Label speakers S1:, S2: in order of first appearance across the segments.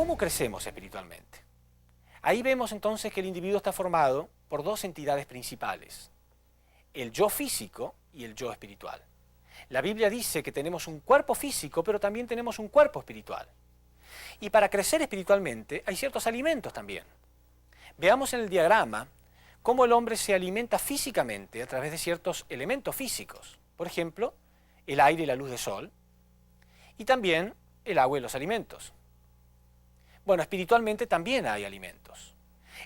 S1: ¿cómo crecemos espiritualmente? Ahí vemos entonces que el individuo está formado por dos entidades principales, el yo físico y el yo espiritual. La Biblia dice que tenemos un cuerpo físico, pero también tenemos un cuerpo espiritual. Y para crecer espiritualmente hay ciertos alimentos también. Veamos en el diagrama cómo el hombre se alimenta físicamente a través de ciertos elementos físicos. Por ejemplo, el aire y la luz del sol, y también el agua y los alimentos. Bueno, espiritualmente también hay alimentos.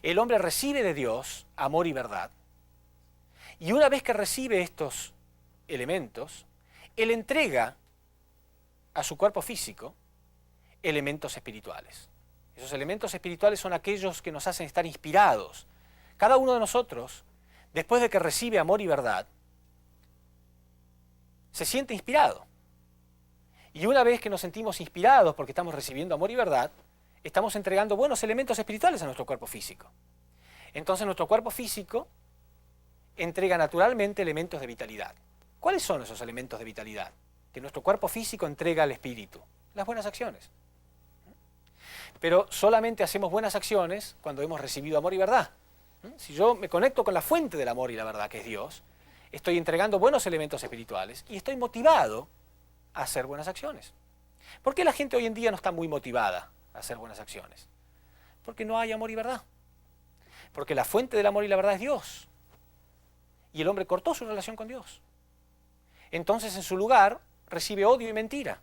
S1: El hombre recibe de Dios amor y verdad, y una vez que recibe estos elementos, él entrega a su cuerpo físico elementos espirituales. Esos elementos espirituales son aquellos que nos hacen estar inspirados. Cada uno de nosotros, después de que recibe amor y verdad, se siente inspirado. Y una vez que nos sentimos inspirados porque estamos recibiendo amor y verdad, estamos entregando buenos elementos espirituales a nuestro cuerpo físico. Entonces nuestro cuerpo físico entrega naturalmente elementos de vitalidad. ¿Cuáles son esos elementos de vitalidad que nuestro cuerpo físico entrega al espíritu? Las buenas acciones. Pero solamente hacemos buenas acciones cuando hemos recibido amor y verdad. Si yo me conecto con la fuente del amor y la verdad, que es Dios, estoy entregando buenos elementos espirituales y estoy motivado a hacer buenas acciones. ¿Por qué la gente hoy en día no está muy motivada a hacer buenas acciones? Porque no hay amor y verdad. Porque la fuente del amor y la verdad es Dios. Y el hombre cortó su relación con Dios. Entonces en su lugar recibe odio y mentira.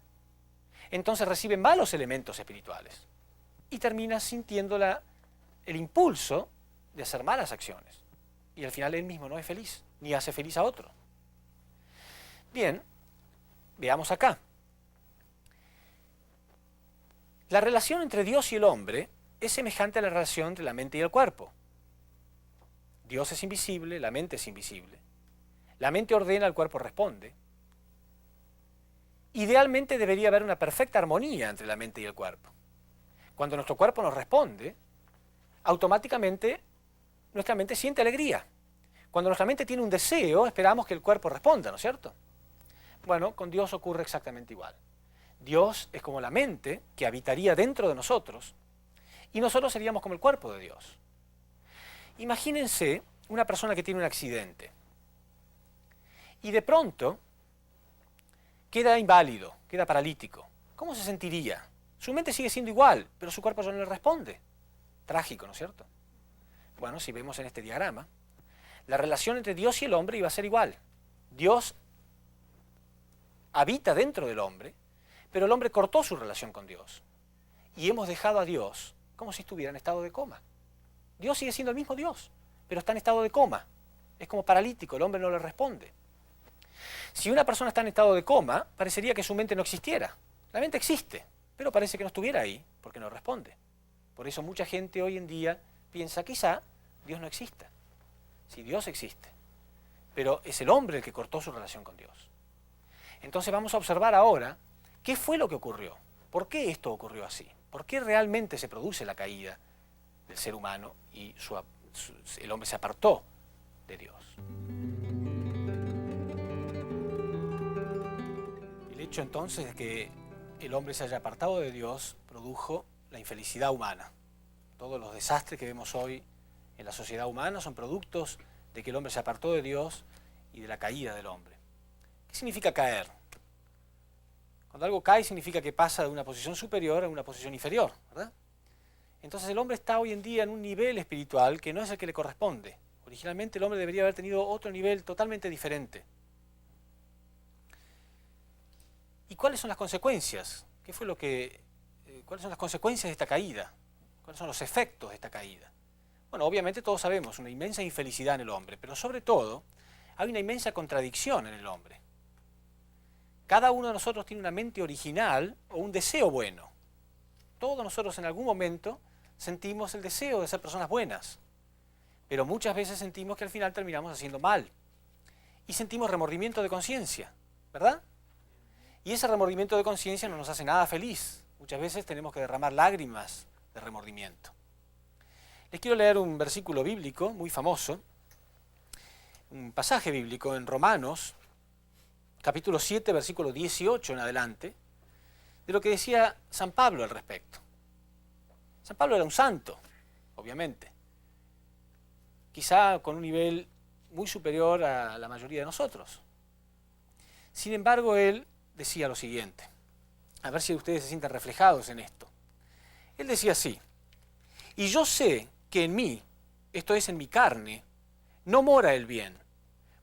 S1: Entonces recibe malos elementos espirituales. Y termina sintiendo el impulso de hacer malas acciones. Y al final él mismo no es feliz, ni hace feliz a otro. Bien, veamos acá. La relación entre Dios y el hombre es semejante a la relación entre la mente y el cuerpo. Dios es invisible, la mente es invisible. La mente ordena, el cuerpo responde. Idealmente debería haber una perfecta armonía entre la mente y el cuerpo. Cuando nuestro cuerpo nos responde, automáticamente nuestra mente siente alegría. Cuando nuestra mente tiene un deseo, esperamos que el cuerpo responda, ¿no es cierto? Bueno, con Dios ocurre exactamente igual. Dios es como la mente que habitaría dentro de nosotros y nosotros seríamos como el cuerpo de Dios. Imagínense una persona que tiene un accidente y de pronto queda inválido, queda paralítico. ¿Cómo se sentiría? Su mente sigue siendo igual, pero su cuerpo ya no le responde. Trágico, ¿no es cierto? Bueno, si vemos en este diagrama, la relación entre Dios y el hombre iba a ser igual. Dios habita dentro del hombre, pero el hombre cortó su relación con Dios. Y hemos dejado a Dios como si estuviera en estado de coma. Dios sigue siendo el mismo Dios, pero está en estado de coma. Es como paralítico, el hombre no le responde. Si una persona está en estado de coma, parecería que su mente no existiera. La mente existe, pero parece que no estuviera ahí porque no responde. Por eso mucha gente hoy en día piensa quizá Dios no exista. Sí, Dios existe, pero es el hombre el que cortó su relación con Dios. Entonces vamos a observar ahora qué fue lo que ocurrió. ¿Por qué esto ocurrió así? ¿Por qué realmente se produce la caída del ser humano y el hombre se apartó de Dios? El hecho entonces de que el hombre se haya apartado de Dios produjo la infelicidad humana. Todos los desastres que vemos hoy en la sociedad humana son productos de que el hombre se apartó de Dios y de la caída del hombre. ¿Qué significa caer? Cuando algo cae significa que pasa de una posición superior a una posición inferior, ¿verdad? Entonces el hombre está hoy en día en un nivel espiritual que no es el que le corresponde. Originalmente el hombre debería haber tenido otro nivel totalmente diferente. ¿Y cuáles son las consecuencias? ¿Cuáles son las consecuencias de esta caída? ¿Cuáles son los efectos de esta caída? Bueno, obviamente todos sabemos, una inmensa infelicidad en el hombre, pero sobre todo hay una inmensa contradicción en el hombre. Cada uno de nosotros tiene una mente original o un deseo bueno. Todos nosotros en algún momento sentimos el deseo de ser personas buenas, pero muchas veces sentimos que al final terminamos haciendo mal. Y sentimos remordimiento de conciencia, ¿verdad? Y ese remordimiento de conciencia no nos hace nada feliz. Muchas veces tenemos que derramar lágrimas de remordimiento. Les quiero leer un versículo bíblico muy famoso, un pasaje bíblico en Romanos, capítulo 7, versículo 18 en adelante, de lo que decía San Pablo al respecto. San Pablo era un santo, obviamente, quizá con un nivel muy superior a la mayoría de nosotros. Sin embargo, él decía lo siguiente, a ver si ustedes se sienten reflejados en esto. Él decía así: y yo sé que en mí, esto es en mi carne, no mora el bien,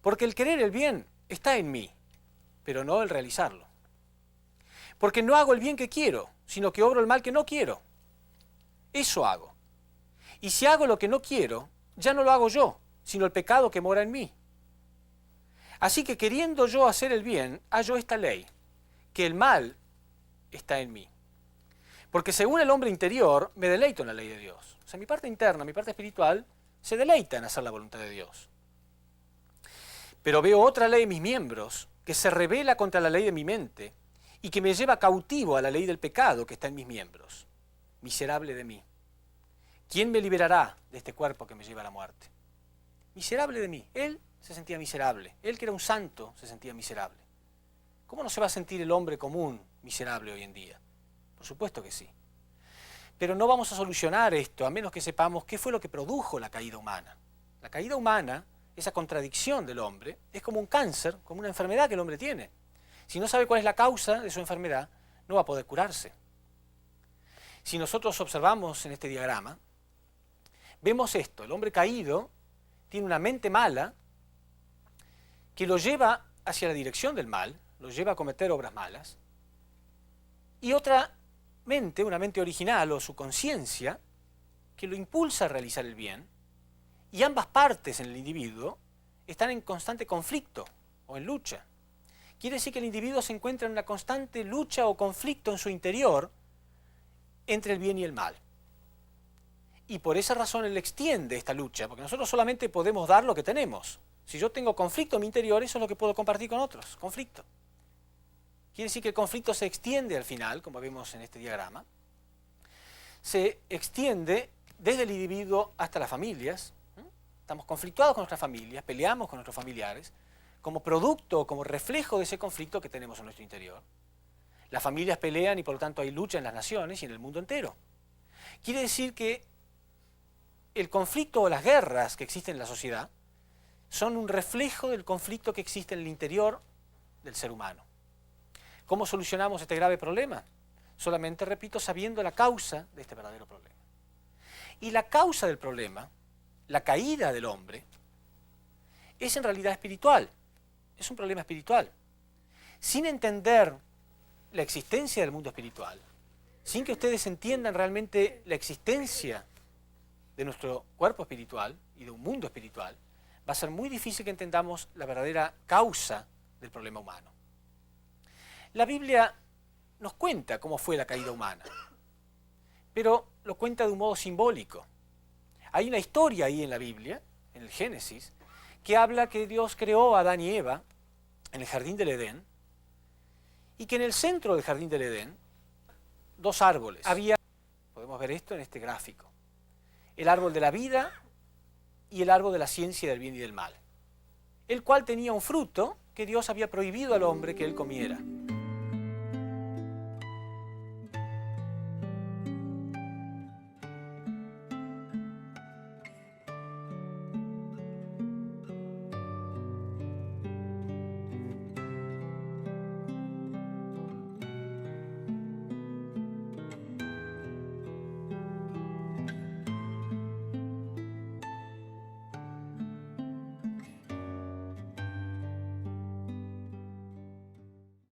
S1: porque el querer el bien está en mí, pero no el realizarlo. Porque no hago el bien que quiero, sino que obro el mal que no quiero. Eso hago. Y si hago lo que no quiero, ya no lo hago yo, sino el pecado que mora en mí. Así que queriendo yo hacer el bien, hallo esta ley, que el mal está en mí. Porque según el hombre interior, me deleito en la ley de Dios. O sea, mi parte interna, mi parte espiritual, se deleita en hacer la voluntad de Dios. Pero veo otra ley en mis miembros, que se rebela contra la ley de mi mente, y que me lleva cautivo a la ley del pecado que está en mis miembros. Miserable de mí. ¿Quién me liberará de este cuerpo que me lleva a la muerte? Miserable de mí. Él se sentía miserable. Él, que era un santo, se sentía miserable. ¿Cómo no se va a sentir el hombre común miserable hoy en día? Por supuesto que sí. Pero no vamos a solucionar esto a menos que sepamos qué fue lo que produjo la caída humana. La caída humana, esa contradicción del hombre, es como un cáncer, como una enfermedad que el hombre tiene. Si no sabe cuál es la causa de su enfermedad, no va a poder curarse. Si nosotros observamos en este diagrama, vemos esto: el hombre caído tiene una mente mala que lo lleva hacia la dirección del mal, lo lleva a cometer obras malas, y otra mente, una mente original o su conciencia, que lo impulsa a realizar el bien, y ambas partes en el individuo están en constante conflicto o en lucha. Quiere decir que el individuo se encuentra en una constante lucha o conflicto en su interior entre el bien y el mal. Y por esa razón él extiende esta lucha, porque nosotros solamente podemos dar lo que tenemos. Si yo tengo conflicto en mi interior, eso es lo que puedo compartir con otros, conflicto. Quiere decir que el conflicto se extiende al final, como vemos en este diagrama. Se extiende desde el individuo hasta las familias. Estamos conflictuados con nuestras familias, peleamos con nuestros familiares, como producto o como reflejo de ese conflicto que tenemos en nuestro interior. Las familias pelean y por lo tanto hay lucha en las naciones y en el mundo entero. Quiere decir que el conflicto o las guerras que existen en la sociedad son un reflejo del conflicto que existe en el interior del ser humano. ¿Cómo solucionamos este grave problema? Solamente, repito, sabiendo la causa de este verdadero problema. Y la causa del problema, la caída del hombre, es en realidad espiritual. Es un problema espiritual. Sin entender la existencia del mundo espiritual, sin que ustedes entiendan realmente la existencia de nuestro cuerpo espiritual y de un mundo espiritual, va a ser muy difícil que entendamos la verdadera causa del problema humano. La Biblia nos cuenta cómo fue la caída humana, pero lo cuenta de un modo simbólico. Hay una historia ahí en la Biblia, en el Génesis, que habla que Dios creó a Adán y Eva en el jardín del Edén, y que en el centro del jardín del Edén, dos árboles. Podemos ver esto en este gráfico: el árbol de la vida y el árbol de la ciencia del bien y del mal, el cual tenía un fruto que Dios había prohibido al hombre que él comiera.